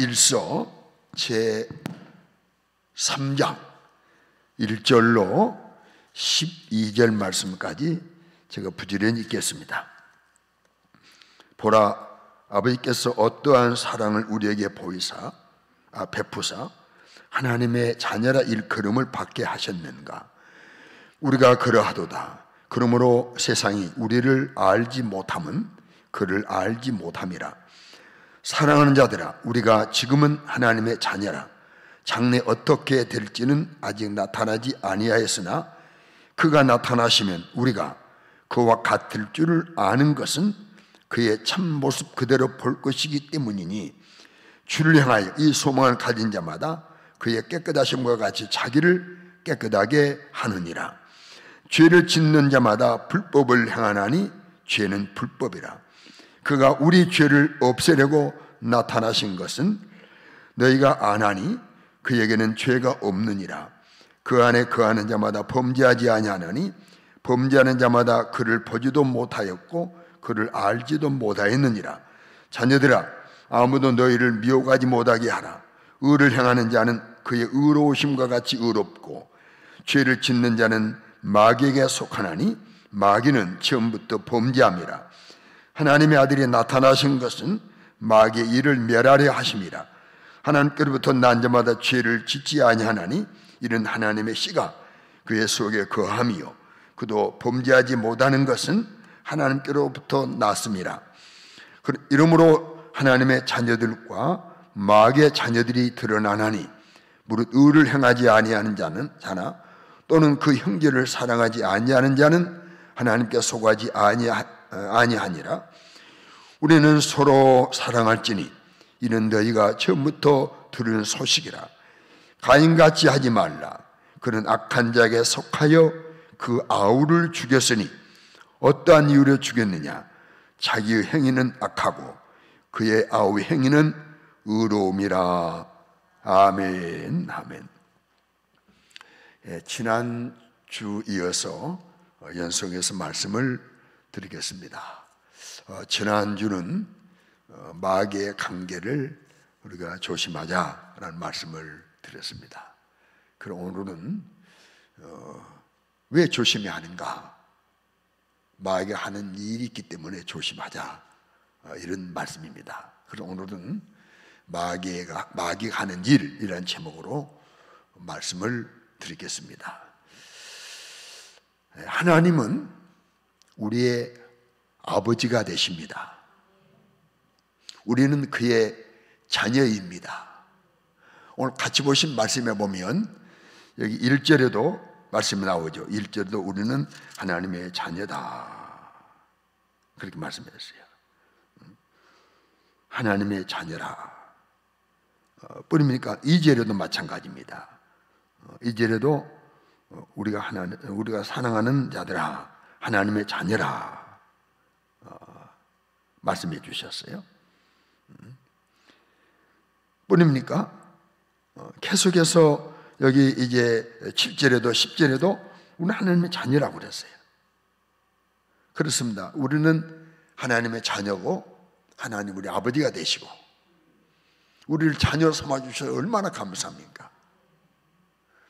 1서 제 3장 1절로 12절 말씀까지 제가 부지런히 읽겠습니다. 보라, 아버지께서 어떠한 사랑을 우리에게 베푸사 하나님의 자녀라 일컬음을 받게 하셨는가. 우리가 그러하도다. 그러므로 세상이 우리를 알지 못함은 그를 알지 못함이라. 사랑하는 자들아, 우리가 지금은 하나님의 자녀라. 장래 어떻게 될지는 아직 나타나지 아니하였으나 그가 나타나시면 우리가 그와 같을 줄을 아는 것은 그의 참모습 그대로 볼 것이기 때문이니, 주를 향하여 이 소망을 가진 자마다 그의 깨끗하심과 같이 자기를 깨끗하게 하느니라. 죄를 짓는 자마다 불법을 행하나니 죄는 불법이라. 그가 우리 죄를 없애려고 나타나신 것은 너희가 아나니 그에게는 죄가 없느니라. 그 안에 거하는 자마다 범죄하지 아니하나니 범죄하는 자마다 그를 보지도 못하였고 그를 알지도 못하였느니라. 자녀들아, 아무도 너희를 미혹하지 못하게 하라. 의를 행하는 자는 그의 의로우심과 같이 의롭고 죄를 짓는 자는 마귀에게 속하나니 마귀는 처음부터 범죄함이라. 하나님의 아들이 나타나신 것은 마귀의 일을 멸하려 하심이라. 하나님께로부터 난 자마다 죄를 짓지 아니하나니 이는 하나님의 씨가 그의 속에 거함이요 그도 범죄하지 못하는 것은 하나님께로부터 났음이라. 이러므로 하나님의 자녀들과 마귀의 자녀들이 드러나나니, 무릇 의를 행하지 아니하는 자나 또는 그 형제를 사랑하지 아니하는 자는 하나님께 속하지 아니하니라. 우리는 서로 사랑할지니 이는 너희가 처음부터 들은 소식이라. 가인같이 하지 말라. 그는 악한 자에게 속하여 그 아우를 죽였으니 어떠한 이유로 죽였느냐. 자기의 행위는 악하고 그의 아우의 행위는 의로움이라. 아멘. 아멘. 지난주 이어서 연속해서 말씀을 드리겠습니다. 지난주는 마귀의 관계를 우리가 조심하자라는 말씀을 드렸습니다. 그럼 오늘은 왜 조심해야 하는가? 마귀가 하는 일이 있기 때문에 조심하자, 이런 말씀입니다. 그래서 오늘은 마귀가 하는 일이라는 제목으로 말씀을 드리겠습니다. 하나님은 우리의 아버지가 되십니다. 우리는 그의 자녀입니다. 오늘 같이 보신 말씀에 보면 여기 1절에도 말씀이 나오죠. 1절에도 우리는 하나님의 자녀다, 그렇게 말씀했어요. 하나님의 자녀라. 뿐입니까? 2절에도 마찬가지입니다. 2절에도 우리가 사랑하는 자들아, 하나님의 자녀라 말씀해 주셨어요. 뿐입니까? 계속해서 여기 이제 7절에도 10절에도 우리는 하나님의 자녀라고 그랬어요. 그렇습니다. 우리는 하나님의 자녀고 하나님 우리 아버지가 되시고 우리를 자녀 삼아주셔서 얼마나 감사합니까?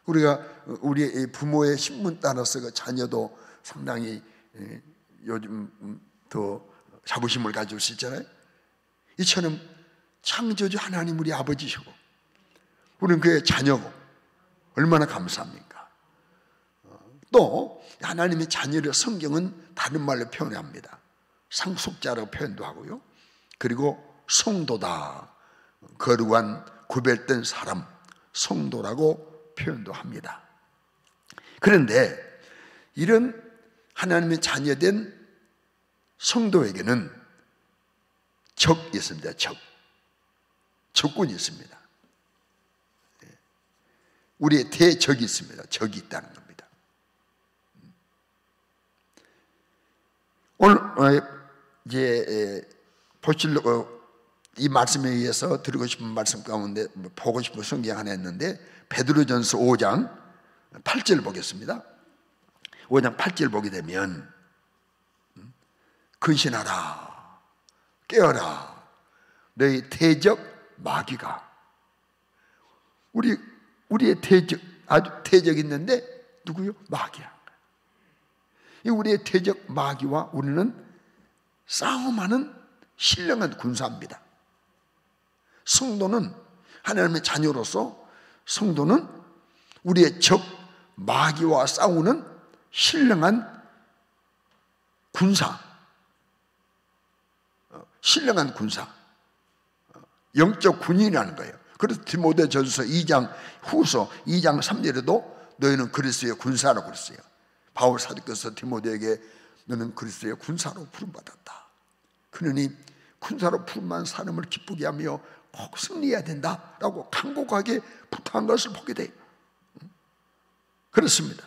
우리가 우리 부모의 신분 따라서 그 자녀도 상당히 요즘 더 자부심을 가질 수 있잖아요. 이처럼 창조주 하나님 우리 아버지시고 우리는 그의 자녀고 얼마나 감사합니까? 또 하나님의 자녀를 성경은 다른 말로 표현합니다. 상속자라고 표현도 하고요. 그리고 성도다, 거룩한 구별된 사람, 성도라고 표현도 합니다. 그런데 이런 하나님의 자녀된 성도에게는 적이 있습니다. 적군이 있습니다. 우리의 대적이 있습니다. 적이 있다는 겁니다. 오늘 이제 이 말씀에 의해서 드리고 싶은 말씀 가운데 보고 싶은 성경 하나 있는데 베드로전서 5장 8절 보겠습니다. 5장 8절 보게 되면 근신하라, 깨어라, 너희 대적 마귀가 우리의 대적, 아주 대적이 있는데 누구요? 마귀라는 거예요. 이 우리의 대적 마귀와 우리는 싸움하는 신령한 군사입니다. 성도는 하나님의 자녀로서 성도는 우리의 적 마귀와 싸우는 신령한 군사, 신령한 군사, 영적 군인이라는 거예요. 그래서 디모데전서 2장 후서 2장 3절에도 너희는 그리스도의 군사라고 그랬어요. 바울 사도께서 디모데에게 너는 그리스도의 군사로 부름받았다. 그러니 군사로 부름한 사람을 기쁘게 하며 꼭 승리해야 된다라고 간곡하게 부탁한 것을 보게 돼요. 그렇습니다.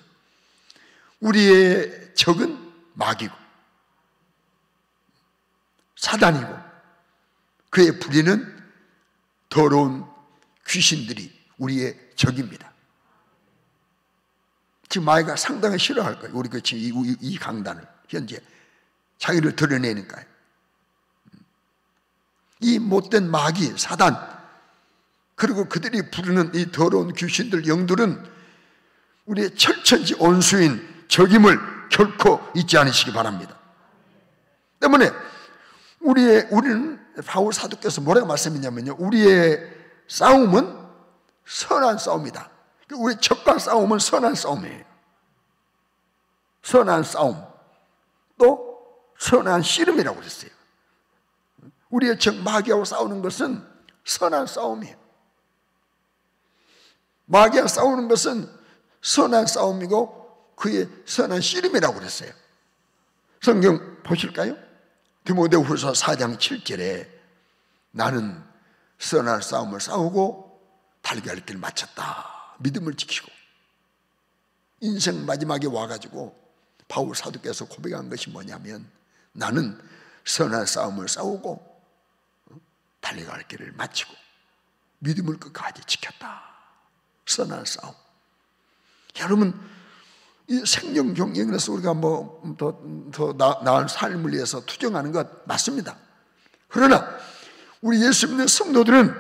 우리의 적은 마귀고 사단이고 그의 부리는 더러운 귀신들이 우리의 적입니다. 지금 마귀가 상당히 싫어할 거예요. 우리 지금 이 강단을 현재 자기를 드러내니까요. 이 못된 마귀, 사단, 그리고 그들이 부르는 이 더러운 귀신들, 영들은 우리의 철천지 온수인 적임을 결코 잊지 않으시기 바랍니다. 때문에 우리는 바울 사도께서 뭐라고 말씀했냐면요, 우리의 싸움은 선한 싸움이다. 우리 적과 싸움은 선한 싸움이에요. 선한 싸움, 또 선한 씨름이라고 그랬어요. 우리의 적 마귀하고 싸우는 것은 선한 싸움이에요. 마귀와 싸우는 것은 선한 싸움이고 그의 선한 씨름이라고 그랬어요. 성경 보실까요? 디모데후서 4장 7절에 나는 선한 싸움을 싸우고 달걀 길 마쳤다. 믿음을 지키고. 인생 마지막에 와가지고 바울 사도께서 고백한 것이 뭐냐면 나는 선한 싸움을 싸우고 달려갈 길을 마치고 믿음을 끝까지 지켰다. 선한 싸움. 여러분, 이 생명 경영에서 우리가 더 나은 삶을 위해서 투쟁하는 것 맞습니다. 그러나 우리 예수 믿는 성도들은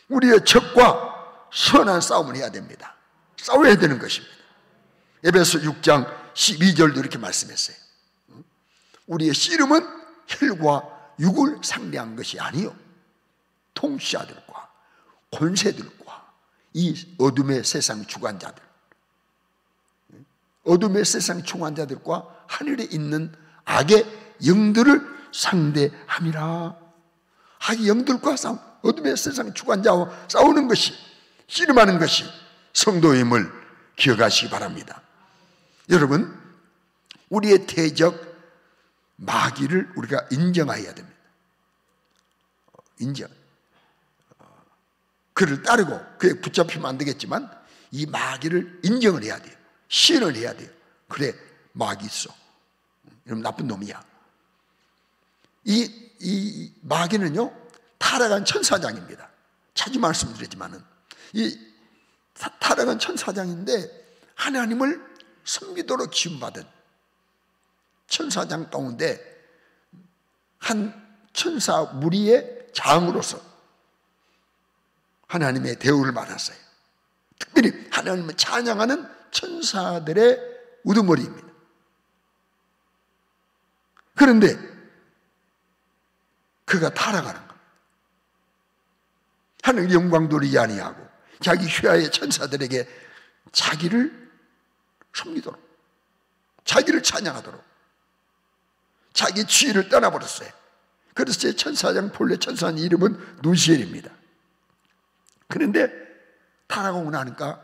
우리의 적과 선한 싸움을 해야 됩니다. 싸워야 되는 것입니다. 에베소 6장 12절도 이렇게 말씀했어요. 우리의 씨름은 혈과 육을 상대한 것이 아니요 통치자들과 권세들과 이 어둠의 세상 주관자들, 어둠의 세상 충환자들과 하늘에 있는 악의 영들을 상대함이라. 악의 영들과 싸움, 어둠의 세상 주관자와 싸우는 것이, 씨름하는 것이 성도임을 기억하시기 바랍니다. 여러분, 우리의 대적 마귀를 우리가 인정해야 됩니다. 인정. 그를 따르고 그에 붙잡히면 안 되겠지만 이 마귀를 인정을 해야 돼요. 시인을 해야 돼요. 그래, 마귀 있어. 이러면 나쁜 놈이야. 이 마귀는요, 타락한 천사장입니다. 자주 말씀드리지만은 이 타락한 천사장인데 하나님을 섬기도록 기움받은 천사장 가운데 한 천사 무리의 장으로서 하나님의 대우를 받았어요. 특별히 하나님을 찬양하는 천사들의 우두머리입니다. 그런데 그가 타락하는 겁니다. 하늘 영광 돌리지 아니하고 자기 휘하의 천사들에게 자기를 섬기도록, 자기를 찬양하도록 자기 지위를 떠나버렸어요. 그래서 제 천사장 본래 천사의 이름은 누시엘입니다. 그런데 타락하고 나니까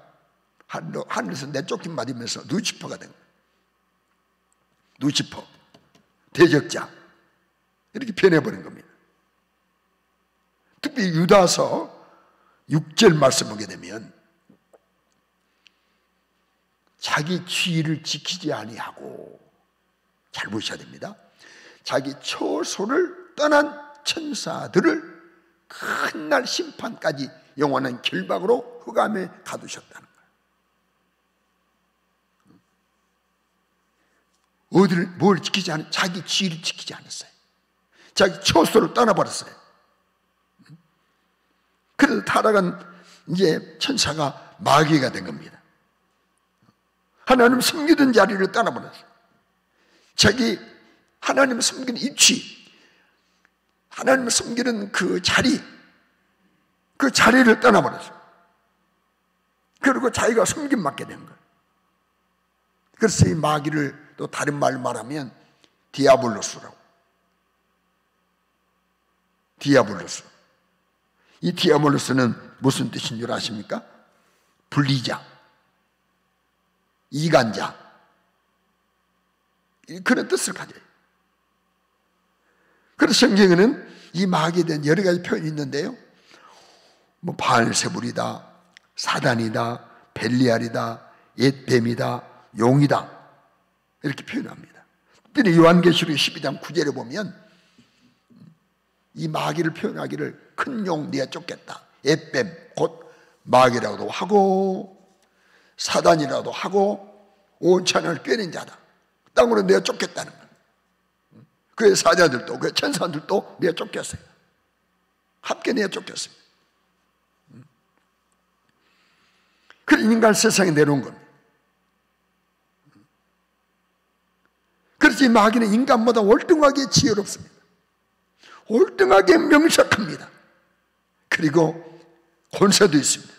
하늘에서 내쫓김 맞으면서 루시퍼가 된 거예요. 루시퍼, 대적자, 이렇게 변해버린 겁니다. 특히 유다서 6절 말씀 보게 되면 자기 지위를 지키지 아니하고, 잘 보셔야 됩니다. 자기 처소를 떠난 천사들을 큰 날 심판까지 영원한 결박으로 흑암에 가두셨다는 거예요. 어디를 뭘 지키지 않은, 자기 지위를 지키지 않았어요. 자기 처소를 떠나버렸어요. 그래서 타락한 이제 천사가 마귀가 된 겁니다. 하나님 섬기던 자리를 떠나버렸어요. 자기 하나님을 섬기는 위치, 하나님을 섬기는 그 자리를 떠나버렸어요. 그리고 자기가 섬김받게 된 거예요. 그래서 이 마귀를 또 다른 말로 말하면 디아블로스라고. 디아블로스. 이 디아블로스는 무슨 뜻인 줄 아십니까? 불리자, 이간자, 그런 뜻을 가져요. 그래서 성경에는 이 마귀에 대한 여러 가지 표현이 있는데요, 뭐 바알세불이다, 사단이다, 벨리알이다, 옛뱀이다, 용이다, 이렇게 표현합니다. 특별히 요한계시록 12장 9절에 보면 이 마귀를 표현하기를 큰 용 네가 쫓겠다, 옛뱀 곧 마귀라고도 하고 사단이라도 하고 온 천하를 꿰는 자다, 땅으로 내가 쫓겠다는 거예요. 그의 사자들도 그의 천사들도 내가 쫓겼어요. 함께 내가 쫓겼어요. 그래 인간 세상에 내려온 겁니다. 그래서 이 마귀는 인간보다 월등하게 지혜롭습니다. 월등하게 명석합니다. 그리고 권세도 있습니다.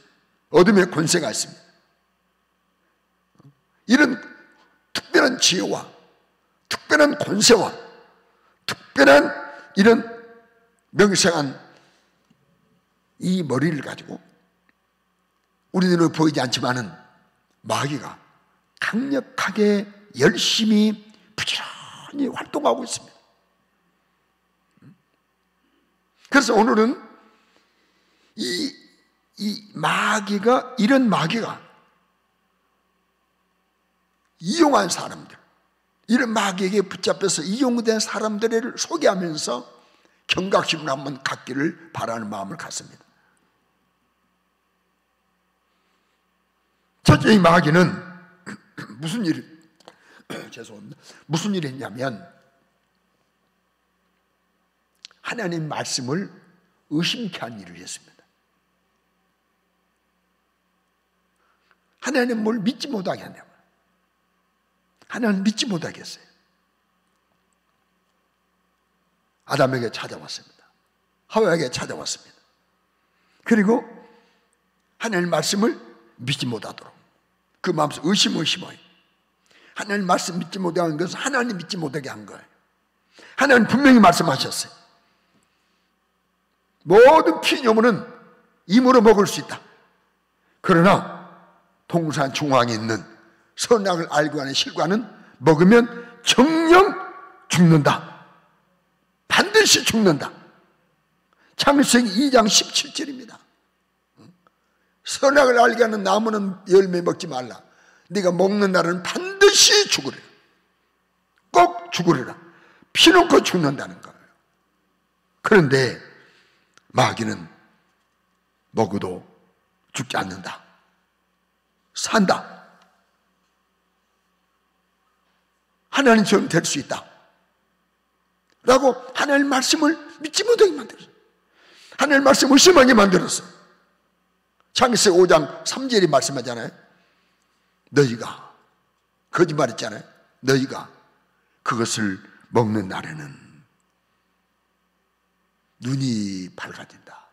어둠의 권세가 있습니다. 이런 특별한 지혜와 특별한 권세와 특별한 이런 명성한 이 머리를 가지고 우리들은 보이지 않지만은 마귀가 강력하게 열심히 부지런히 활동하고 있습니다. 그래서 오늘은 이 마귀가, 이런 마귀가 이용한 사람들, 이런 마귀에게 붙잡혀서 이용된 사람들을 소개하면서 경각심을 한번 갖기를 바라는 마음을 갖습니다. 첫째, 이 마귀는 무슨 일을 했냐면 하나님 말씀을 의심케 한 일을 했습니다. 하나님 뭘 믿지 못하게 하냐고. 하나님 믿지 못하게 했어요. 아담에게 찾아왔습니다. 하와에게 찾아왔습니다. 그리고 하나님 말씀을 믿지 못하도록 그 마음속에 의심해요. 하나님 말씀 믿지 못하게 한 것은 하나님 믿지 못하게 한 거예요. 하나님 분명히 말씀하셨어요. 모든 피조물은 임으로 먹을 수 있다. 그러나 동산 중앙에 있는 선악을 알고 하는 실과는 먹으면 정령 죽는다. 반드시 죽는다. 창세기 2장 17절입니다. 선악을 알게 하는 나무는 열매 먹지 말라. 네가 먹는 날은 반드시 죽으리라. 꼭 죽으리라. 피놓고 죽는다는 거예요. 그런데 마귀는 먹어도 죽지 않는다. 산다. 하나님처럼 될 수 있다 라고 하나님 말씀을 믿지 못하게 만들었어요. 하나님 말씀을 의심하게 만들었어요. 창세기 5장 3절이 말씀하잖아요. 너희가 거짓말했잖아요. 너희가 그것을 먹는 날에는 눈이 밝아진다.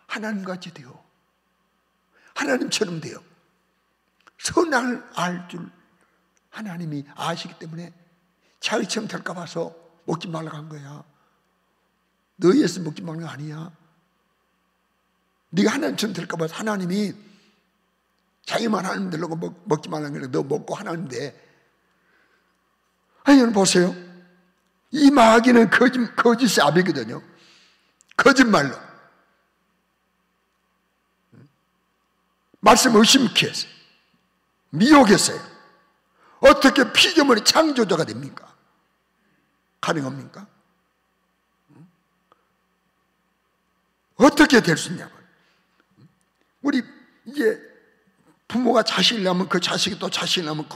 하나님같이 되어 하나님처럼 되어 선악을 알 줄 하나님이 아시기 때문에 자기처럼 될까 봐서 먹지 말라고 한 거야. 너희에서 먹지 말라는 거 아니야. 네가 하나님처럼 될까 봐서 하나님이 자기만 하나님 되려고 먹지 말라는 거야. 너 먹고 하나님 돼. 아니 여러분 보세요. 이 마귀는 거짓의 아비거든요. 거짓말로 말씀을 의심케 했어요. 미혹했어요. 어떻게 피조물의 창조자가 됩니까? 가능합니까? 어떻게 될 수 있냐고요. 우리 이제 부모가 자식을 낳으면 그 자식이 또 자식을 낳으면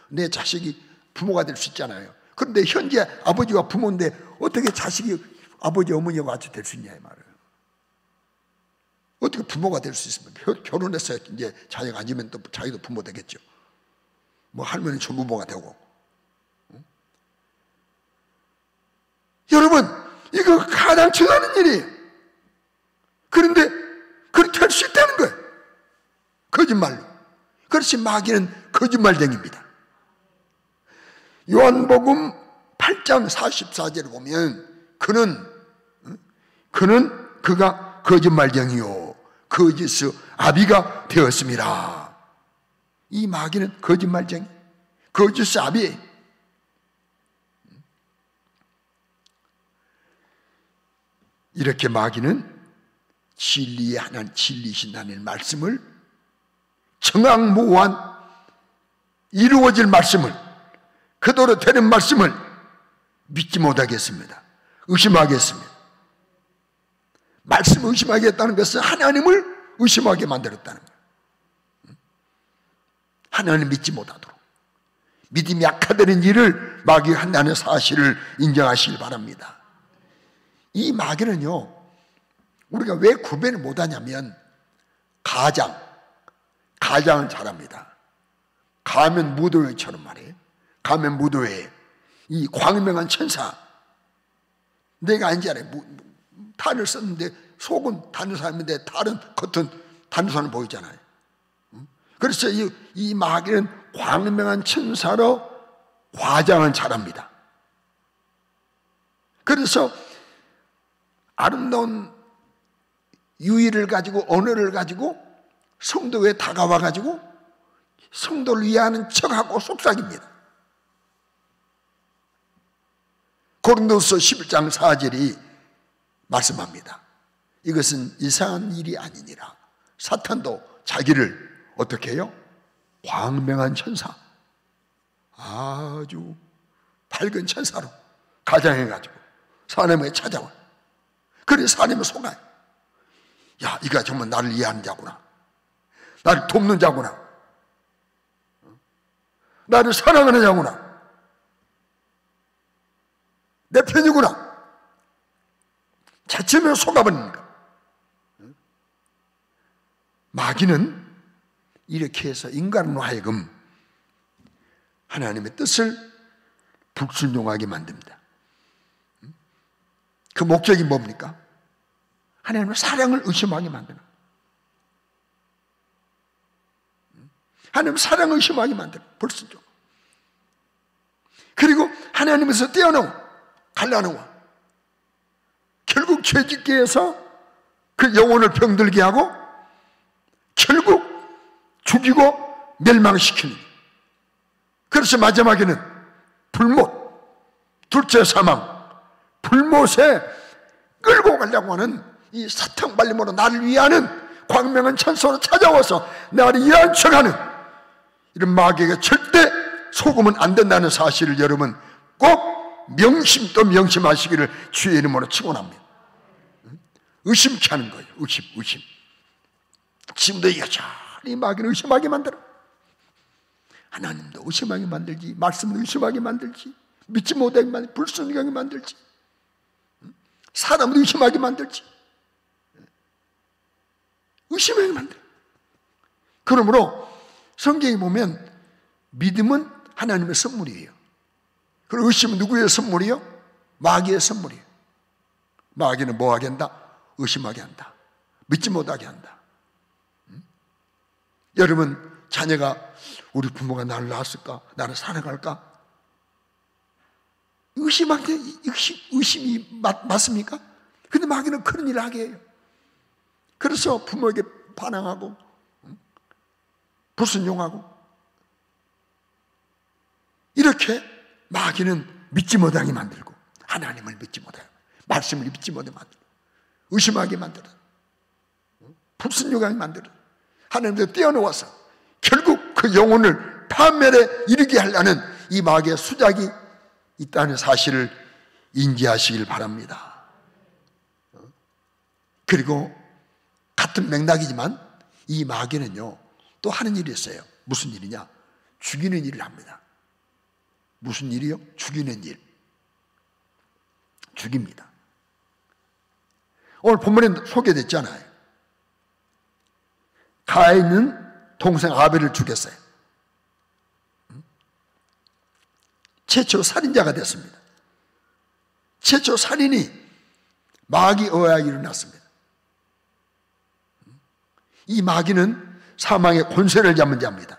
내 자식이 부모가 될 수 있잖아요. 그런데 현재 아버지가 부모인데 어떻게 자식이 아버지 어머니와 같이 될 수 있냐 이 말이에요. 어떻게 부모가 될 수 있습니까? 결혼해서 이제 자녀가 아니면 또 자기도 부모 되겠죠. 뭐 할머니 조부모가 되고. 여러분, 이거 가당치 않은 일이에요. 그런데 그렇게 할 수 있다는 거예요. 거짓말로. 그렇지, 마귀는 거짓말쟁이입니다. 요한복음 8장 44절을 보면 그가 거짓말쟁이요 거짓의 아비가 되었습니다. 이 마귀는 거짓말쟁이, 거짓의 아비예요. 이렇게 마귀는 진리의 하나님, 진리신 하나님의 말씀을, 정확무한 이루어질 말씀을, 그대로 되는 말씀을 믿지 못하겠습니다. 의심하겠습니다. 말씀을 의심하겠다는 것은 하나님을 의심하게 만들었다는 거예요. 하나님을 믿지 못하도록, 믿음이 약화되는 일을 마귀가 한다는 사실을 인정하시길 바랍니다. 이 마귀는요, 우리가 왜 구별을 못하냐면 가장을 잘합니다. 가면 무도회처럼 말이에요. 가면 무도회, 이 광명한 천사, 내가 아닌지 알아요. 탄을 썼는데 속은 단사인데 겉은 단사는 보이잖아요. 그래서 이 마귀는 광명한 천사로 과장을 잘합니다. 그래서 아름다운 유의를 가지고, 언어를 가지고 성도에 다가와 가지고 성도를 위하는 척하고 속삭입니다. 고린도서 11장 4절이 말씀합니다. 이것은 이상한 일이 아니니라. 사탄도 자기를 어떻게 해요? 광명한 천사, 아주 밝은 천사로 가장해가지고 사람에게 찾아와요. 그래서 사람이 속아요. 야, 이가 정말 나를 이해하는 자구나, 나를 돕는 자구나, 나를 사랑하는 자구나, 내 편이구나. 자체면 속아버리는 거. 마귀는 이렇게 해서 인간으로 하여금 하나님의 뜻을 불순종하게 만듭니다. 그 목적이 뭡니까? 하나님의 사랑을 의심하게 만드는 거예요. 하나님의 사랑을 의심하게 만드는 거예요. 불순종. 그리고 하나님에서 떼어놓은 갈라놓아 결국 죄짓게 해서 그 영혼을 병들게 하고 결국 죽이고 멸망시키는. 그래서 마지막에는 불못, 둘째 사망, 불못에 끌고 가려고 하는 이 사탕 발림으로 나를 위하는 광명한 천사로 찾아와서 나를 이해한 척하는 이런 마귀에게 절대 속으면 안 된다는 사실을 여러분 꼭 또 명심하시기를 주의 이름으로 축원합니다. 의심케 하는 거예요. 의심. 지금도 여전히 마귀는 의심하게 만들어. 하나님도 의심하게 만들지, 말씀을 의심하게 만들지, 믿지 못하게 만들지, 불순종하게 만들지, 사람을 의심하게 만들지, 의심하게 만들어. 그러므로 성경에 보면 믿음은 하나님의 선물이에요. 그리고 의심은 누구의 선물이요? 마귀의 선물이에요. 마귀는 뭐 하게 한다? 의심하게 한다. 믿지 못하게 한다. 여러분, 자녀가 우리 부모가 나를 낳았을까? 나를 사랑할까? 의심이 맞습니까? 근데 마귀는 그런 일을 하게 해요. 그래서 부모에게 반항하고 불순종하고 이렇게 마귀는 믿지 못하게 만들고 하나님을 믿지 못하게, 말씀을 믿지 못하게 만들고 의심하게 만들어, 불순종하게 만들어 하나님께서 떼어놓아서 결국 그 영혼을 파멸에 이르게 하려는 이 마귀의 수작이 있다는 사실을 인지하시길 바랍니다. 그리고 같은 맥락이지만 이 마귀는요 또 하는 일이 있어요. 무슨 일이냐? 죽이는 일을 합니다. 무슨 일이요? 죽이는 일. 죽입니다. 오늘 본문에 소개됐잖아요. 가인은 동생 아벨을 죽였어요. 최초 살인자가 됐습니다. 최초 살인이 마귀에 의하여 일어났습니다. 이 마귀는 사망의 권세를 잡은 자입니다.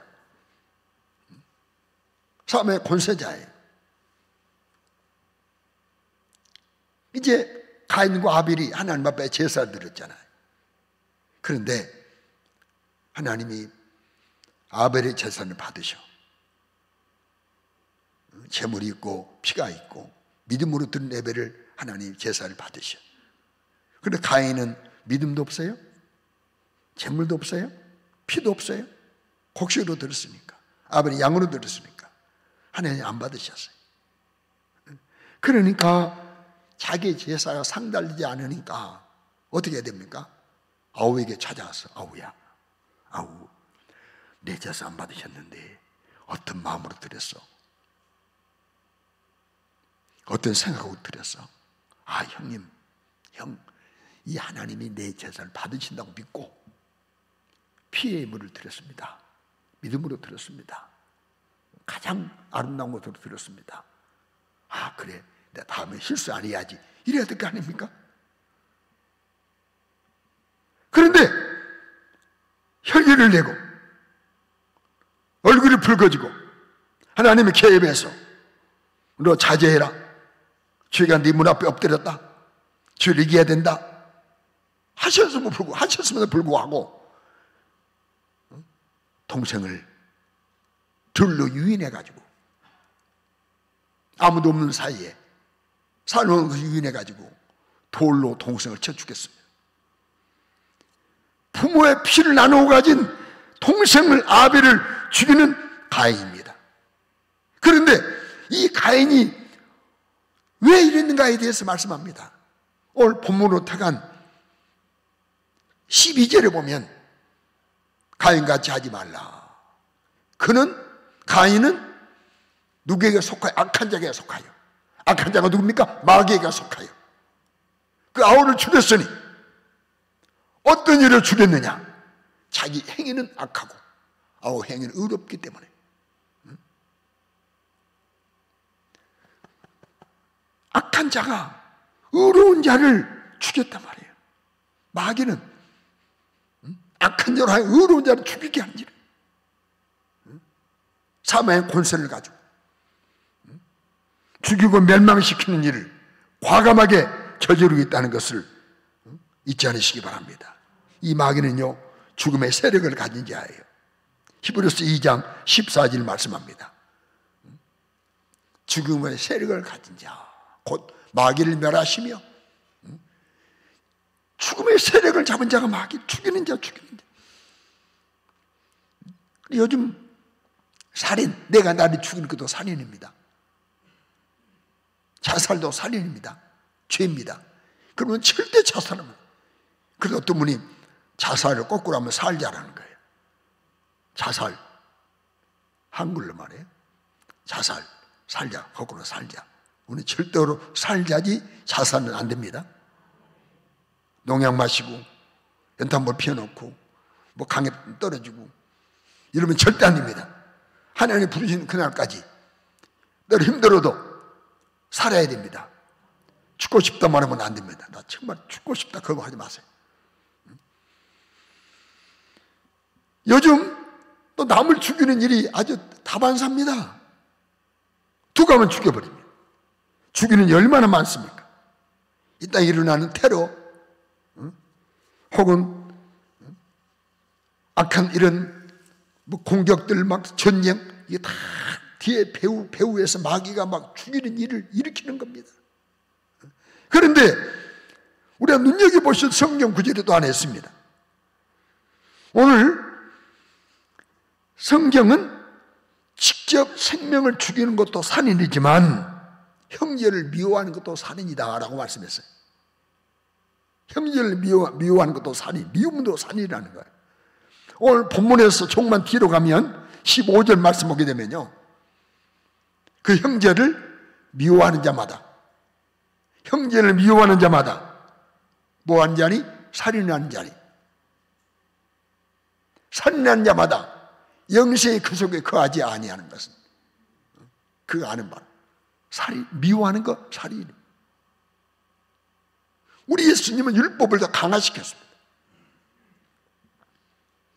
사망의 권세자예요. 이제 가인과 아벨이 하나님 앞에 제사를 드렸잖아요. 그런데 하나님이 아벨의 제사를 받으셔. 재물이 있고 피가 있고 믿음으로 드린 예배를 하나님 제사를 받으셔. 그런데 가인은 믿음도 없어요, 재물도 없어요, 피도 없어요. 곡식으로 들었으니까, 아벨이 양으로 들었으니까 하나님 안 받으셨어요. 그러니까 자기 제사가 상달되지 않으니까 어떻게 해야 됩니까? 아우에게 찾아와서, 아우야, 아우, 내 제사 안 받으셨는데 어떤 마음으로 드렸어? 어떤 생각으로 드렸어? 아, 형님, 형, 이 하나님이 내 제사를 받으신다고 믿고 피의 물을 드렸습니다. 믿음으로 드렸습니다. 가장 아름다운 것으로 드렸습니다. 아, 그래, 내가 다음에 실수 안 해야지, 이래야 될 거 아닙니까? 그런데 혈기를 내고 얼굴이 붉어지고 하나님의 계획에서 너 자제해라, 죄가 네 문 앞에 엎드렸다, 죄를 이겨야 된다 하셨음에도 불구하고 동생을 들로 유인해가지고 아무도 없는 사이에 살아오는 것을 유인해가지고 돌로 동생을 쳐 죽였습니다. 부모의 피를 나누어 가진 동생을, 아벨을 죽이는 가인입니다. 그런데 이 가인이 왜 이랬는가에 대해서 말씀합니다. 오늘 본문으로 택한 12절에 보면 가인같이 하지 말라. 가인은 누구에게 속하여? 악한 자에게 속하여. 악한 자가 누굽니까? 마귀에게 속하여. 그 아우를 죽였으니 어떤 일을 죽였느냐? 자기 행위는 악하고 아우 행위는 의롭기 때문에. 악한 자가 의로운 자를 죽였단 말이에요. 마귀는 악한 자로 하여 의로운 자를 죽이게 하는 일, 사망의 권세를 가지고 죽이고 멸망시키는 일을 과감하게 저지르고 있다는 것을 잊지 않으시기 바랍니다. 이 마귀는요, 죽음의 세력을 가진 자예요. 히브리서 2장 14절 말씀합니다. 죽음의 세력을 가진 자, 곧 마귀를 멸하시며, 죽음의 세력을 잡은 자가 마귀, 죽이는 자. 요즘 살인, 내가 나를 죽이는 것도 살인입니다. 자살도 살인입니다. 죄입니다. 그러면 절대 자살하면, 그래서 어떤 분이 자살을 거꾸로 하면 살자라는 거예요. 자살, 한글로 말해요. 자살, 살자, 거꾸로 살자. 우리 절대로 살자지 자살은 안 됩니다. 농약 마시고 연탄불 피워놓고 뭐 강에 떨어지고 이러면 절대 안 됩니다. 하나님이 부르신 그날까지 늘 힘들어도 살아야 됩니다. 죽고 싶다 말하면 안 됩니다. 나 정말 죽고 싶다 그거 하지 마세요. 요즘 또 남을 죽이는 일이 아주 다반사입니다. 누가 하면 죽여버립니다. 죽이는 일이 얼마나 많습니까? 이 땅에 일어나는 테러, 혹은 악한 이런 뭐 공격들, 막 전쟁, 이게 다 뒤에 배후에서 마귀가 막 죽이는 일을 일으키는 겁니다. 그런데 우리가 눈여겨보실 성경 구절에도 안 했습니다. 오늘 성경은 직접 생명을 죽이는 것도 살인이지만 형제를 미워하는 것도 살인이다 라고 말씀했어요. 형제를 미워하는 것도 살인, 미움도 살인이라는 거예요. 오늘 본문에서 조금만 뒤로 가면 15절 말씀 보게 되면요, 그 형제를 미워하는 자마다, 형제를 미워하는 자마다 뭐 하는 자니? 살인하는 자니. 살인하는 자마다 영생이 그 속에 거하지 아니하는 것은, 그거 아는 바로 살인, 미워하는 거 살인. 우리 예수님은 율법을 더 강화시켰습니다.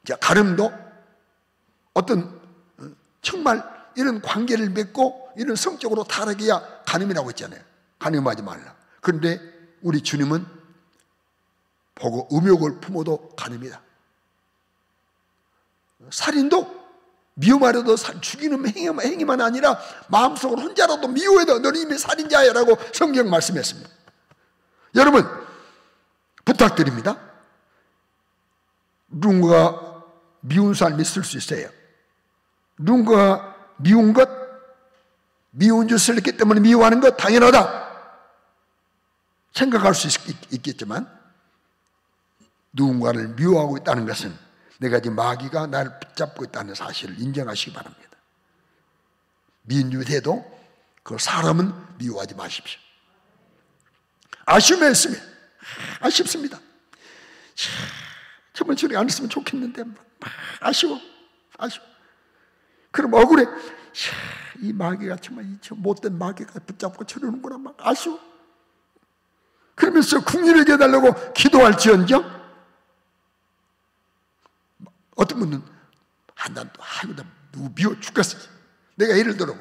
자, 가늠도 어떤 정말 이런 관계를 맺고 이런 성적으로 타락해야 가늠이라고 했잖아요. 가늠하지 말라. 그런데 우리 주님은 보고 음욕을 품어도 가늠이다. 살인도 미워하려도 죽이는 행위만 아니라 마음속으로 혼자라도 미워해도 너는 이미 살인자야 라고 성경 말씀했습니다. 여러분 부탁드립니다. 누군가 미운 사람 있을 수 있어요. 누군가 미운 것, 미운 짓을 했기 때문에 미워하는 것 당연하다 생각할 수 있겠지만, 누군가를 미워하고 있다는 것은 내가 지금 마귀가 나를 붙잡고 있다는 사실을 인정하시기 바랍니다. 미운짓해도 그 사람은 미워하지 마십시오. 아쉬움에 있으면 아쉽습니다. 정말 저리 안 했으면 좋겠는데 아쉬워. 그럼 억울해. 이 마귀가 정말 이 못된 마귀가 붙잡고 저러는구나. 막 아쉬워. 그러면서 궁리를 해달라고 기도할지언정, 어떤 분은 난 누구 미워 죽겠어. 내가 예를 들어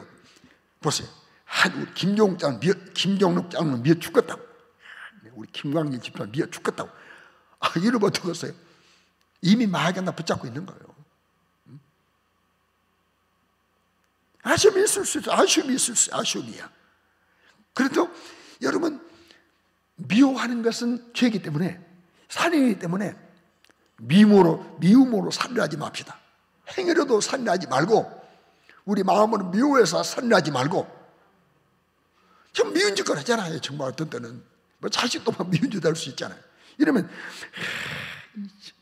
보세요. 우리 김종록 장은 미워 죽겠다고. 우리 김광진 집사는 미워 죽겠다고. 이러면 어떡하겠어요? 이미 마귀가 나 붙잡고 있는 거예요. 아쉬움이 있을 수 있어. 아쉬움이야. 그래도 여러분, 미워하는 것은 죄이기 때문에, 살인이기 때문에 미움으로 살인하지 맙시다. 행위로도 살인하지 말고, 우리 마음으로 미워해서 살인하지 말고. 좀 미운 짓을 하잖아요. 정말 어떤 때는 뭐 자식도 막 미운 짓 할 수 있잖아요. 이러면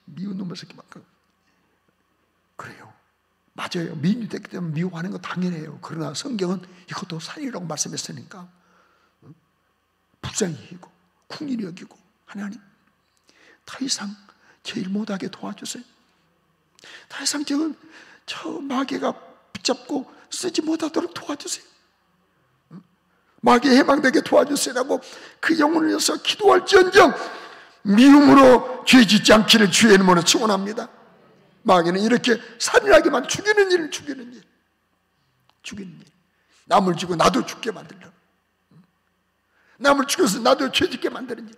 미운 놈의 새끼만큼. 그래요. 맞아요. 미운 짓 했기 때문에 미워하는 거 당연해요. 그러나 성경은 이것도 살인이라고 말씀했으니까 불쌍히 여기고 궁일이 여기고, 하나님 더 이상 제일 못하게 도와주세요. 더 이상 저 마귀가 붙잡고 쓰지 못하도록 도와주세요. 마귀에 해방되게 도와주세요라고 그 영혼을 위해서 기도할지언정 미움으로 죄 짓지 않기를 주의 이름으로 축원합니다. 마귀는 이렇게 살인하게만 죽이는 일. 남을 죽고 나도 죽게 만들려고, 남을 죽여서 나도 죄 짓게 만드는 일.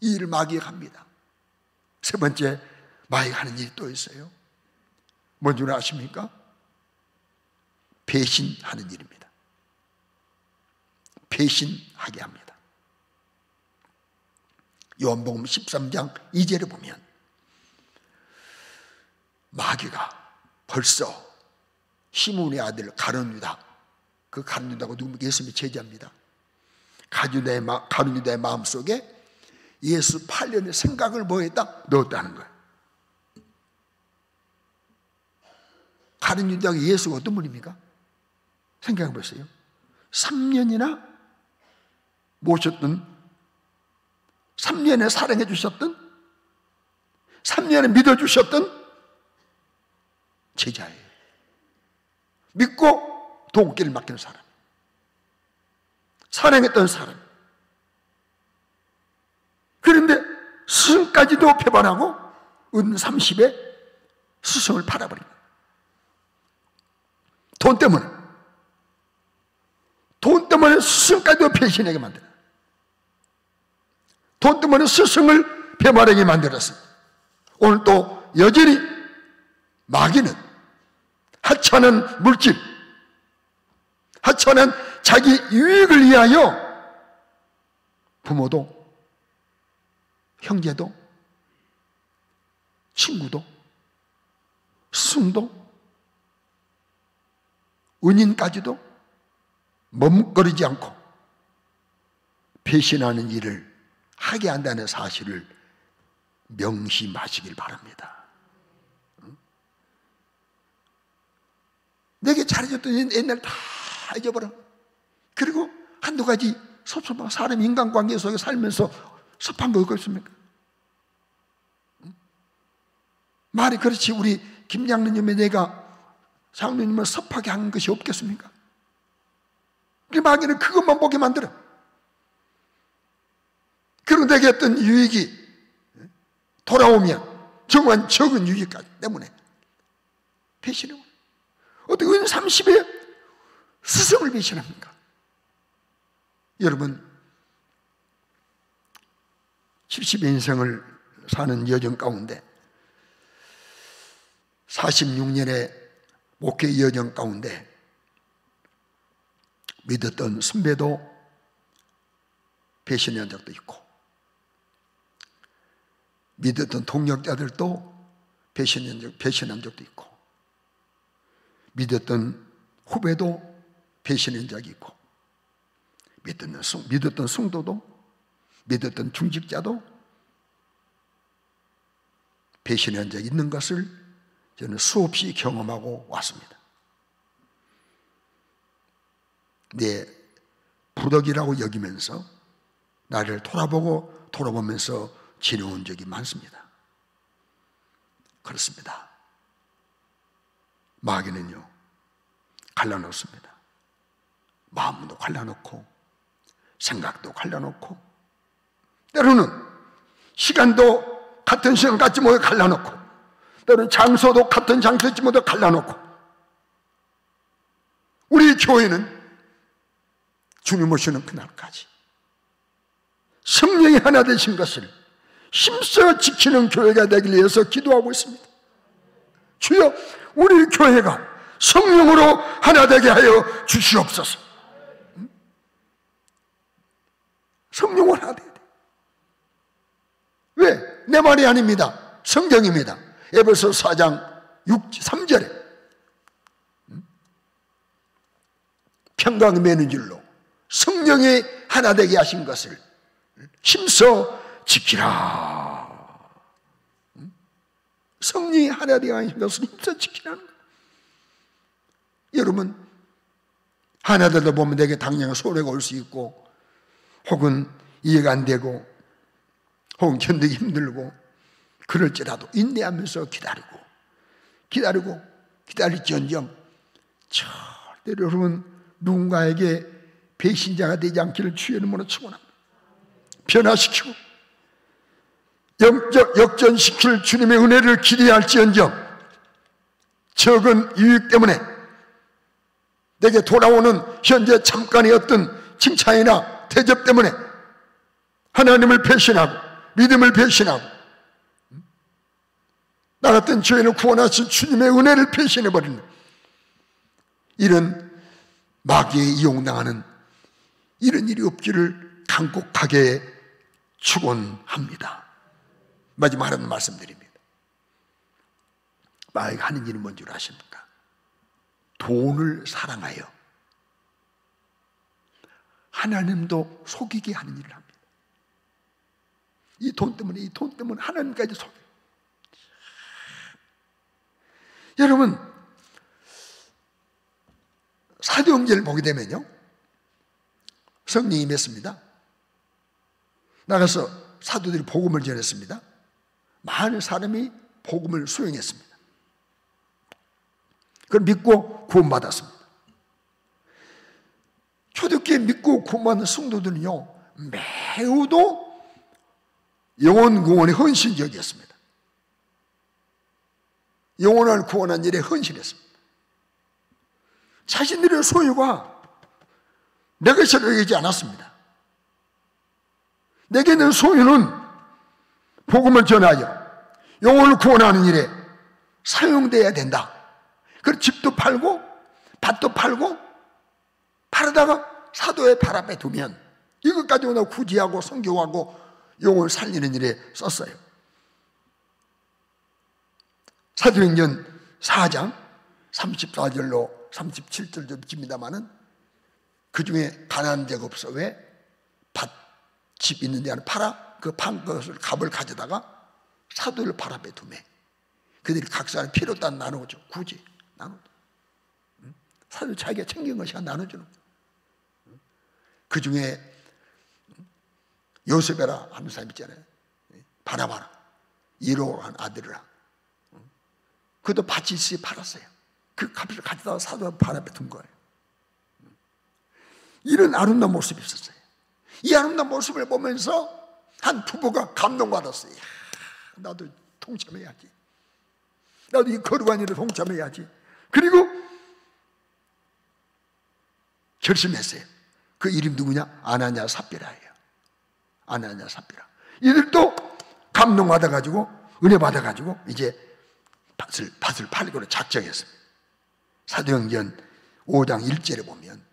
이 일을 마귀가 합니다. 세 번째, 마귀가 하는 일이 또 있어요. 뭔지 아십니까? 배신하는 일입니다. 배신하게 합니다. 요한복음 13장 2절에 보면 마귀가 벌써 시몬의 아들 가룟 유다, 그 가룟 유다가 누굽니까? 예수님의 제자입니다. 가룟 유다의 마음속에 예수 8년의 생각을 뭐했다? 넣었다는 거예요. 가룟 유다가 예수가 어떤 분입니까? 생각해 보세요. 3년이나 모셨던, 3년에 사랑해 주셨던, 3년에 믿어 주셨던 제자예요. 믿고 도끼를 맡기는 사람, 사랑했던 사람. 그런데 스승까지도 배반하고 은 30에 스승을 팔아버립니다. 돈 때문에 스승까지도 배신하게 만들어요. 돈 때문에 스승을 배반하게 만들었습니다. 오늘 또 여전히 마귀는 하찮은 물질, 하찮은 자기 유익을 위하여 부모도, 형제도, 친구도, 스승도, 은인까지도 머뭇거리지 않고 배신하는 일을 하게 한다는 사실을 명심하시길 바랍니다. 내게 잘해줬던 옛날 다 잊어버려. 그리고 한두 가지 섭섭한 사람 인간관계 속에 살면서 섭한 거 있습니까? 말이 그렇지 우리 김 장로님의 내가 장로님을 섭하게 한 것이 없겠습니까? 그 마귀는 그것만 보게 만들어. 그리고 내게 어떤 유익이 돌아오면 정말 적은 유익까지 때문에 배신하고, 어떻게 은 30에 스승을 배신합니까? 여러분, 70의 인생을 사는 여정 가운데 46년의 목회 여정 가운데 믿었던 선배도 배신한 적도 있고, 믿었던 동역자들도 배신한 적도 있고, 믿었던 후배도 배신한 적이 있고, 믿었던 성도도, 믿었던 중직자도 배신한 적이 있는 것을 저는 수없이 경험하고 왔습니다. 내 부덕이라고 여기면서 나를 돌아보면서 지내온 적이 많습니다. 그렇습니다. 마귀는요, 갈라놓습니다. 마음도 갈라놓고 생각도 갈라놓고, 때로는 시간도 같은 시간 갖지 못해 갈라놓고, 때로는 장소도 같은 장소 갖지 못해 갈라놓고, 우리 교회는 주님 오시는 그날까지 성령이 하나 되신 것을 힘써 지키는 교회가 되길 위해서 기도하고 있습니다. 주여, 우리 교회가 성령으로 하나 되게 하여 주시옵소서. 성령으로 하나 되게 돼. 왜? 내 말이 아닙니다. 성경입니다. 에베소 4장 3절에 평강이 매는 줄로 성령이 하나 되게 하신 것을 힘써 지키라. 성령이 하나 되게 하신 것을 힘써 지키라는 거예요. 여러분, 하나 되다 보면 내게 당연히 소리가 올 수 있고, 혹은 이해가 안 되고, 혹은 견디기 힘들고, 그럴지라도 인내하면서 기다릴지언정 절대로 여러분 누군가에게 배신자가 되지 않기를 주의 이름으로 축원합니다. 변화시키고 역전시킬 주님의 은혜를 기대할지언정 적은 유익 때문에 내게 돌아오는 현재 잠깐의 어떤 칭찬이나 대접 때문에 하나님을 배신하고 믿음을 배신하고 나 같은 죄인을 구원하신 주님의 은혜를 배신해버리는 이런 마귀에 이용당하는 이런 일이 없기를 간곡하게 축원합니다. 마지막으로 말씀드립니다. 마귀가 하는 일이 뭔지 아십니까? 돈을 사랑하여 하나님도 속이게 하는 일을 합니다. 이 돈 때문에 하나님까지 속여요. 여러분, 사도행전을 보게 되면요, 성령이 임했습니다. 나가서 사도들이 복음을 전했습니다. 많은 사람이 복음을 수용했습니다. 그걸 믿고 구원받았습니다. 초대교회 믿고 구원받은 성도들은요, 매우도 영혼 구원에 헌신적이었습니다. 영혼을 구원한 일에 헌신했습니다. 자신들의 소유가 내 것으로 여기지 않았습니다. 내게 있는 소유는 복음을 전하여 영혼을 구원하는 일에 사용돼야 된다. 그래서 집도 팔고 밭도 팔고 팔다가 사도의 발 앞에 두면 이것 가지고 나 구제하고 선교하고 영혼을 살리는 일에 썼어요. 사도행전 4장 34절로 37절쯤입니다만은 그 중에 가난한 데가 없어. 왜? 집 있는 데 하나 팔아 그 판 것을 값을 가져다가 사도를 발 앞에 두매 그들이 각 사람 필요 따라 나누죠. 굳이 나누죠. 사도 자기가 챙긴 것이 나눠주는 거예요. 그 중에 요셉이라 하는 사람 있잖아요. 바나바라 1호 한 아들이라 그것도 밭이 있으니 팔았어요. 그 값을 가져다가 사도가 발 앞에 둔 거예요. 이런 아름다운 모습이 있었어요. 이 아름다운 모습을 보면서 한 부부가 감동받았어요. 야, 나도 동참해야지. 나도 이 거룩한 일에 동참해야지. 그리고 결심했어요. 그 이름 누구냐? 아나냐 삽비라예요. 아나냐 삽비라. 이들도 감동 받아가지고 은혜 받아가지고 이제 밭을 팔기로 작정했습니다. 사도행전 5장 1절에 보면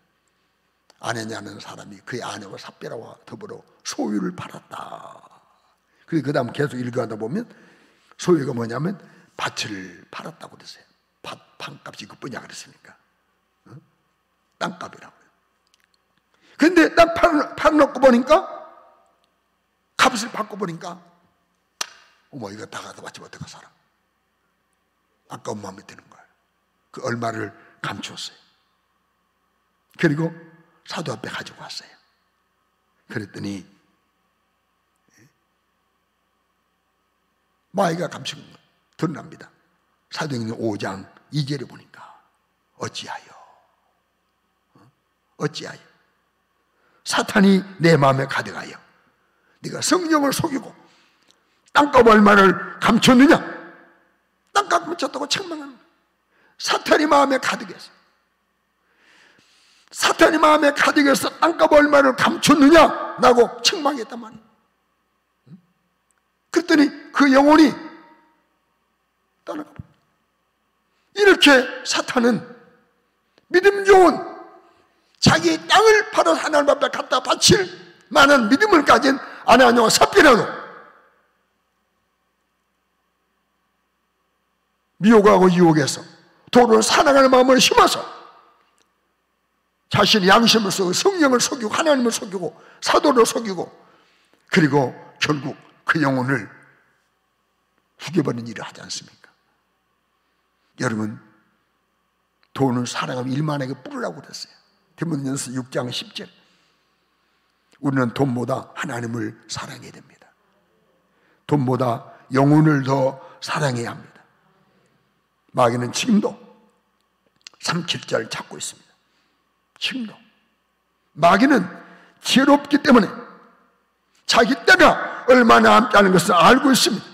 아내냐는 사람이 그의 아내와 삽비라와 더불어 소유를 팔았다. 그 다음 계속 읽어가다 보면 소유가 뭐냐면 밭을 팔았다고 그랬어요. 밭 판값이 그뿐이야 그랬으니까. 땅값이라고요. 근데 땅 팔아놓고 보니까 값을 받고 보니까 어머 이거 다 가져왔지 어떡하 살아. 아까운 마음이 드는 거예요. 그 얼마를 감추었어요. 그리고 사도 앞에 가지고 왔어요. 그랬더니 마귀가 감춘 거 드러납니다. 사도행전 5장 2절에 보니까 어찌하여 사탄이 내 마음에 가득하여 네가 성령을 속이고 땅값 얼마를 감췄느냐. 땅값 감췄다고 책망하는 거예요. 사탄이 마음에 가득해서 사탄이 마음에 가득해서 땅값 얼마를 감췄느냐 라고 책망했단 말이에요. 그랬더니 그 영혼이 떠나가 버려요. 이렇게 사탄은 믿음 좋은 자기 땅을 팔아 하나님 앞에 갖다 바칠 만한 믿음을 가진 아나니아와 삽비라도 미혹하고 유혹해서 도를 사랑하는 마음을 심어서 자신의 양심을 속이고 성령을 속이고 하나님을 속이고 사도를 속이고 그리고 결국 그 영혼을 죽여버리는 일을 하지 않습니까? 여러분 돈을 사랑하면 일만하게 뿌리라고 그랬어요. 디모데전서 6장 10절. 우리는 돈보다 하나님을 사랑해야 됩니다. 돈보다 영혼을 더 사랑해야 합니다. 마귀는 지금도 삼킬 자를 찾고 있습니다. 지금도 마귀는 지혜롭기 때문에 자기 때가 얼마나 남지 것을 알고 있습니다.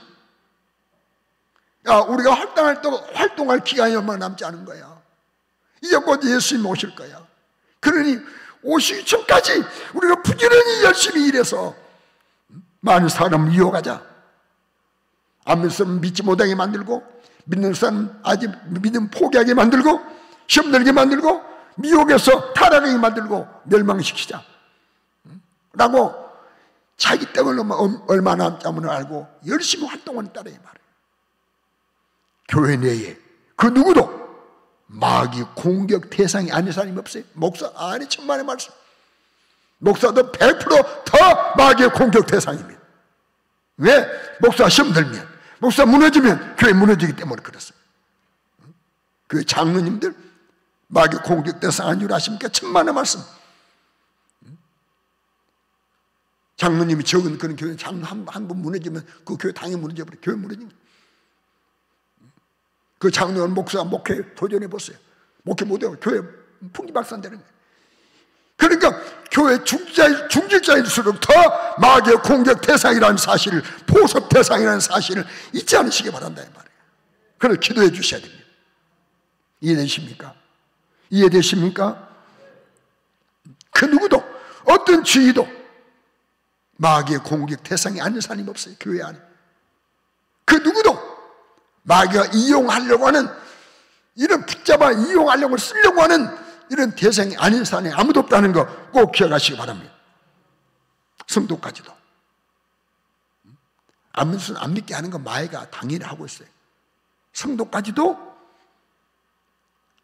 야, 우리가 활동할 기간이 얼마나 남지 않은 거야. 이제 곧 예수님 오실 거야. 그러니 오시기 전까지 우리가 부지런히 열심히 일해서 많은 사람을 이어가자. 안 믿는 사람 믿지 못하게 만들고 믿는 사람 아직 믿음 포기하게 만들고 시험 들게 만들고 미혹에서 타락하게 만들고 멸망시키자 라고 자기 땅을 얼마나 남자문을 알고 열심히 활동하는 딸이 말이에요. 교회 내에 그 누구도 마귀 공격 대상이 아닌 사람이 없어요. 목사 아니 천만의 말씀. 목사도 100%더 마귀의 공격 대상입니다. 왜? 목사 시험 들면 목사 무너지면 교회 무너지기 때문에 그렇습니다. 그 장로님들 마귀 공격 대상 아닌 줄 아십니까? 천만의 말씀. 장로님이 적은 그런 교회 한 분 무너지면 그 교회 당연히 무너져버려요. 교회 무너집니다. 그 장로는 목사가 목회 도전해 보세요. 목회 못해요. 교회 풍기박산되는 거예요. 그러니까 교회 중직자일수록 더 마귀의 공격 대상이라는 사실을, 포섭 대상이라는 사실을 잊지 않으시기 바란다 이 말이에요. 그래서 기도해 주셔야 됩니다. 이해되십니까? 이해되십니까? 그 누구도 어떤 주의도 마귀의 공격 대상이 아닌 사람이 없어요. 교회 안에 그 누구도 마귀가 이용하려고 하는 이런 붙잡아 이용하려고 쓰려고 하는 이런 대상이 아닌 사람이 아무도 없다는 거 꼭 기억하시기 바랍니다. 성도까지도 안 믿게 하는 건 마귀가 당연히 하고 있어요. 성도까지도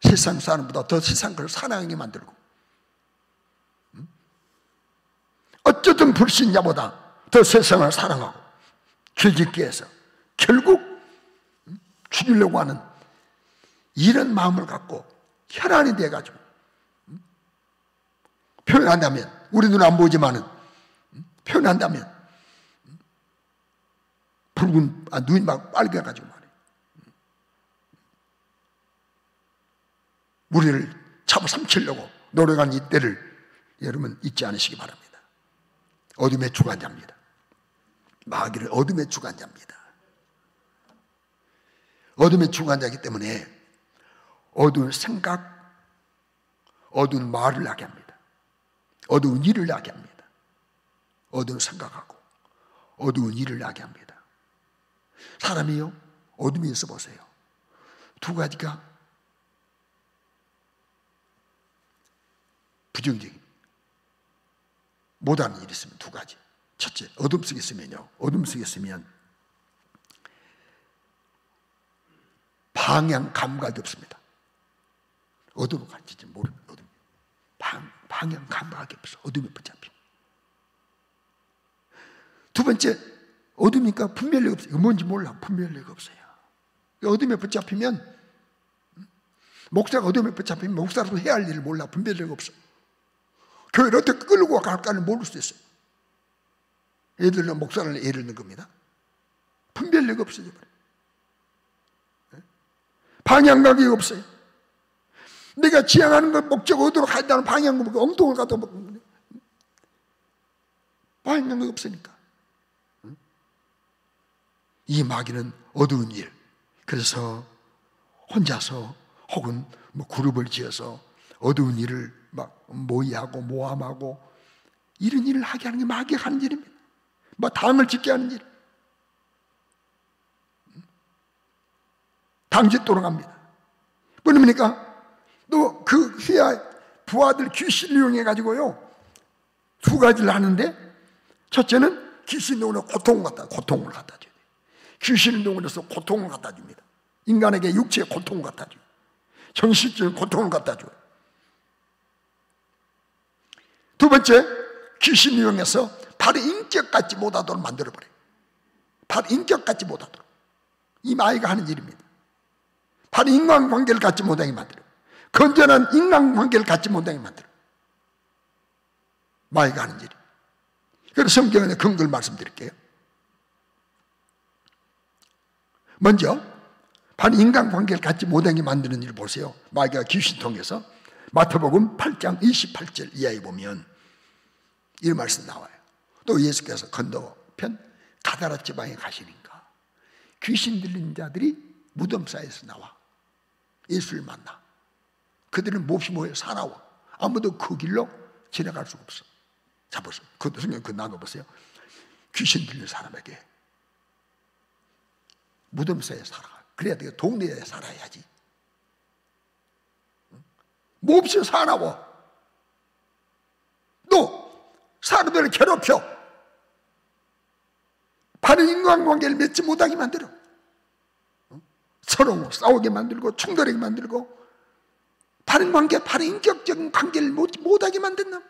세상 사람보다 더 세상 걸 사랑하게 만들고 어쩌든 불신자보다 더 세상을 사랑하고 죄짓게 해서 결국 죽이려고 하는 이런 마음을 갖고 혈안이 돼가지고 표현한다면 우리 눈은 안 보지만은 표현한다면 붉은 눈이 막 빨개가지고 말이에요. 우리를 잡아삼키려고 노력한 이때를 여러분 잊지 않으시기 바랍니다. 어둠의 주관자입니다. 마귀는 어둠의 주관자입니다. 어둠의 주관자이기 때문에 어두운 생각, 어두운 말을 하게 합니다. 어두운 일을 하게 합니다. 어두운 생각하고 어두운 일을 하게 합니다. 사람이요, 어둠에 있어 보세요. 두 가지가 부정적인 못하는 일이 있으면 두 가지. 첫째, 어둠 속에 있으면요, 어둠 속에 있으면 방향 감각이 없습니다. 어디로 갈지 모르는 어둠. 방향 감각이 없어. 어둠에 붙잡혀. 두 번째, 어둠이니까 분별력이 없어요. 이거 뭔지 몰라. 분별력이 없어요. 어둠에 붙잡히면, 목사가 어둠에 붙잡히면 목사로서 해야 할 일을 몰라. 분별력이 없어. 교회를 어떻게 끌고 갈까를 모를 수 있어요. 애들은 목사를 예를 든 겁니다. 분별력이 없어져 버려요. 방향각이 없어요. 내가 지향하는 것 목적 어디로 가야 하는 방향각, 엉뚱을 갖다 먹는 방향각이 없으니까. 이 마귀는 어두운 일, 그래서 혼자서 혹은 뭐 그룹을 지어서 어두운 일을 막 모의하고 모함하고 이런 일을 하게 하는 게 마귀가 하는 일입니다. 뭐 당을 짓게 하는 일. 당짓도록 합니다. 뭐입니까? 또 그 휘하 부하들 귀신을 이용해가지고요, 두 가지를 하는데, 첫째는 귀신 동원에 고통을 갖다 줘요. 귀신을 동원해서 고통을 갖다 줍니다. 인간에게 육체의 고통을 갖다 줘요. 정신적인 고통을 갖다 줘요. 두 번째, 귀신을 이용해서 바로 인격 같지 못하도록 만들어버려요. 바로 인격 같지 못하도록. 이 마귀가 하는 일입니다. 바로 인간관계를 갖지 못하게 만들어요. 건전한 인간관계를 갖지 못하게 만들어요. 마귀가 하는 일이에요. 그래서 성경에 근거를 말씀드릴게요. 먼저 바로 인간관계를 갖지 못하게 만드는 일을 보세요. 마귀가 귀신 통해서 마태복음 8장 28절 이하에 보면 이런 말씀 나와요. 또 예수께서 건너편 가다라 지방에 가시니까 귀신 들린 자들이 무덤 사이에서 나와 예수를 만나. 그들은 몹시 모여 사나워. 아무도 그 길로 지나갈 수가 없어. 자 보세요. 그것도 성경 그 나눠보세요. 귀신 들린 사람에게 무덤 사이에 살아가. 그래야 돼요. 동네에 살아야지. 몹시 사나워. 또 사람들을 괴롭혀. 바른 인간관계를 맺지 못하게 만들어. 서로 싸우게 만들고 충돌하게 만들고 바른 관계, 바른 인격적인 관계를 못하게 만든다.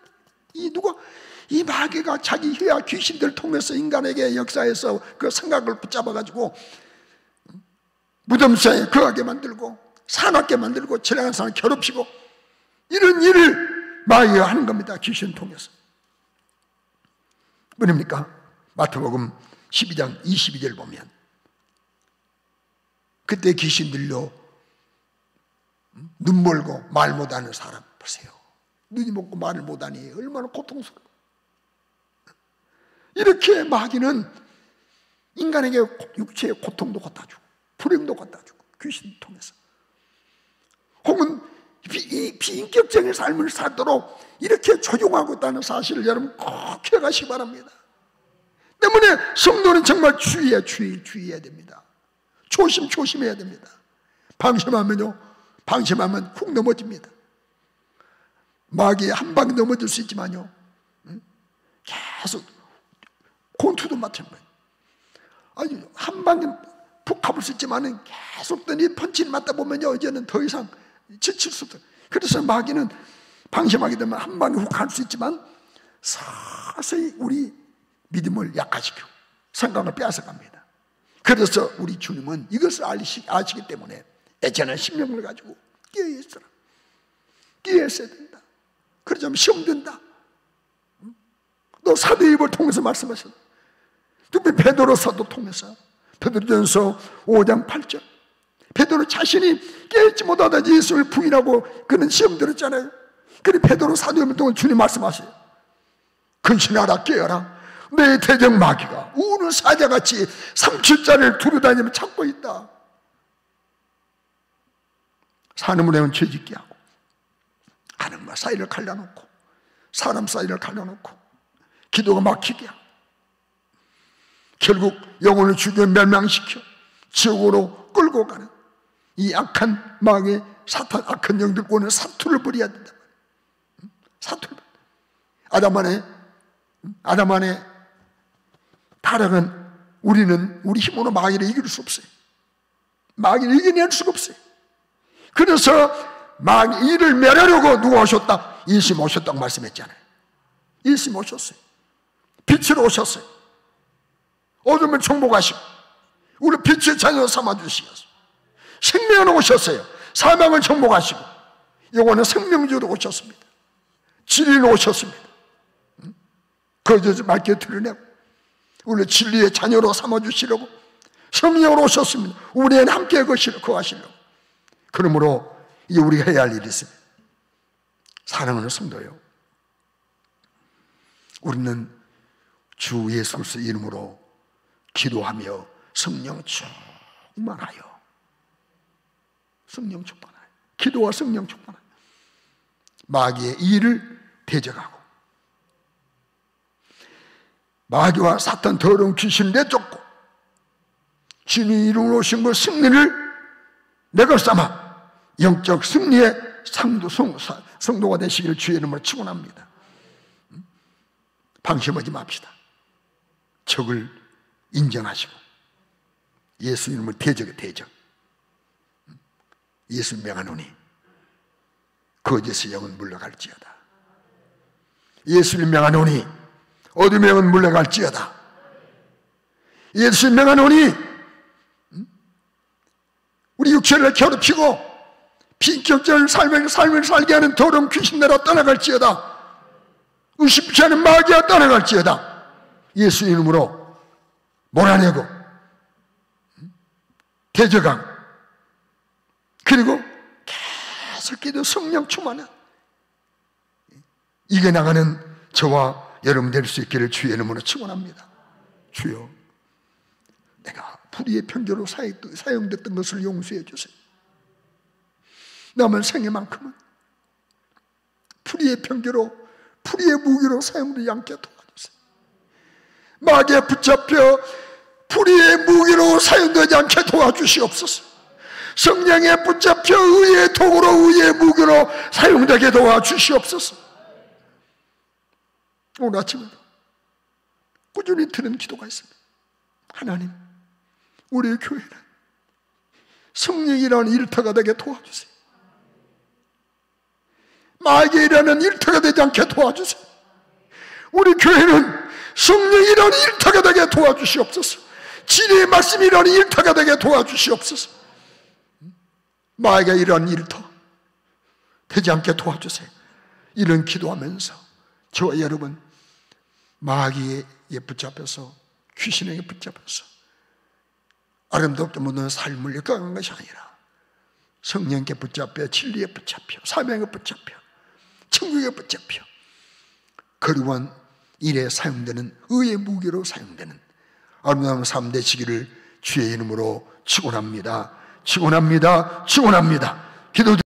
이 마귀가 자기 휘하 귀신들 통해서 인간에게 역사에서 그 생각을 붙잡아가지고 무덤사에 거하게 만들고 사납게 만들고 지나가는 사람을 괴롭히고 이런 일을 마귀가 하는 겁니다. 귀신 통해서. 뭐입니까? 마태복음 12장 22절 보면 그때 귀신 들려 눈 멀고 말 못하는 사람 보세요. 눈이 먹고 말을 못하니 얼마나 고통스러워. 이렇게 마귀는 인간에게 육체의 고통도 갖다 주고 불행도 갖다 주고 귀신 통해서 혹은 비인격적인 삶을 살도록 이렇게 조종하고 있다는 사실을 여러분 꼭 기억하시기 바랍니다. 때문에 성도는 정말 주의해야 됩니다. 조심해야 됩니다. 방심하면 훅 넘어집니다. 마귀에 한 방에 넘어질 수 있지만요, 계속 권투도 마찬가지예요. 아니 한 방에 푹 가볼 수 있지만은 계속 이 펀치를 맞다 보면요, 이제는 더 이상 지칠 수 없어요. 그래서 마귀는 방심하게 되면 한 방에 훅 갈 수 있지만 서서히 우리 믿음을 약화시키고 생각을 빼앗아갑니다. 그래서 우리 주님은 이것을 아시기 때문에 애전한 심령을 가지고 깨어있어야 된다. 그러자면 시험 된다. 또 사도입을 통해서 말씀하셨다. 특히 베드로 사도 통해서 베드로전서 5장 8절 베드로 자신이 깨닫지 못하다 예수를 부인하고 그는 시험 들었잖아요. 그래 베드로 사도행전 동안 주님 말씀하세요. 근신하라 깨어라. 내 대적 마귀가 우는 사자같이 삼칠자를 두루다니며 찾고 있다. 사는 문에는 죄짓게 하고 하늘과 사이를 갈라놓고 사람 사이를 갈라놓고 기도가 막히게 하고 결국 영혼을 죽여 멸망시켜 지옥으로 끌고 가는 이 악한 마귀의 사탄 악한 영들과는 사투를 벌여야 된다. 사투를. 아담 안에 타락은 우리는 우리 힘으로 마귀를 이길 수 없어요. 마귀를 이겨낼 수가 없어요. 그래서 마귀 이를 멸하려고 누가 오셨다? 예수님 오셨다고 말씀했잖아요. 예수님 오셨어요. 빛으로 오셨어요. 어둠을 정복하시고 우리 빛의 자녀 삼아주시겠어요. 생명으로 오셨어요. 사망을 정복하시고 영원한 생명주로 오셨습니다. 진리로 오셨습니다. 거짓을 맑게 드러내고 우리 진리의 자녀로 삼아주시려고 성령으로 오셨습니다. 우리는 함께 거하시려고. 그러므로 이제 우리가 해야 할 일이 있습니다. 사랑하는 성도요, 우리는 주 예수 그리스도 이름으로 기도하며 성령 충만하여 기도와 성령 충만하여 마귀의 일을 대적하고 마귀와 사탄 더러운 귀신을 내쫓고 주님이 이루어 오신 그 승리를 내가 삼아 영적 승리의 성도가 되시기를 주의 이름으로 축원합니다. 방심하지 맙시다. 적을 인정하시고 예수 이름을 대적. 예수 명하노니 거짓의 영은 물러갈지어다. 예수를 명하노니 어둠의 영은 물러갈지어다. 예수를 명하노니 우리 육체를 괴롭히고 비격적인 삶을 살게 하는 더러운 귀신들아 떠나갈지어다. 의심치 않은 마귀가 떠나갈지어다. 예수 이름으로 몰아내고 대적하고 그리고 계속 기도 성령 충만한 이겨나가는 저와 여러분 될 수 있기를 주의 이름으로 축원합니다. 주여, 내가 불의의 편견으로 사용됐던 것을 용서해 주세요. 남은 생애만큼은 불의의 편견으로 불의의 무기로 사용되지 않게 도와주세요. 마귀에 붙잡혀 불의의 무기로 사용되지 않게 도와주시옵소서. 성령에 붙잡혀 의의 도구로 의의 무기로 사용되게 도와주시옵소서. 오늘 아침에도 꾸준히 드는 기도가 있습니다. 하나님, 우리 교회는 성령이라는 일터가 되게 도와주세요. 마귀라는 일터가 되지 않게 도와주세요. 우리 교회는 성령이라는 일터가 되게 도와주시옵소서. 진리의 말씀이라는 일터가 되게 도와주시옵소서. 마귀가 이런 일터 되지 않게 도와주세요. 이런 기도하면서 저와 여러분 마귀에 붙잡혀서 귀신에게 붙잡혀서 아름답게 묻는 삶을 이끌어가는 것이 아니라 성령께 붙잡혀 진리에 붙잡혀 사명에 붙잡혀 천국에 붙잡혀 거룩한 일에 사용되는 의의 무기로 사용되는 아름다운 삶 되시기를 주의 이름으로 축원합니다. 기도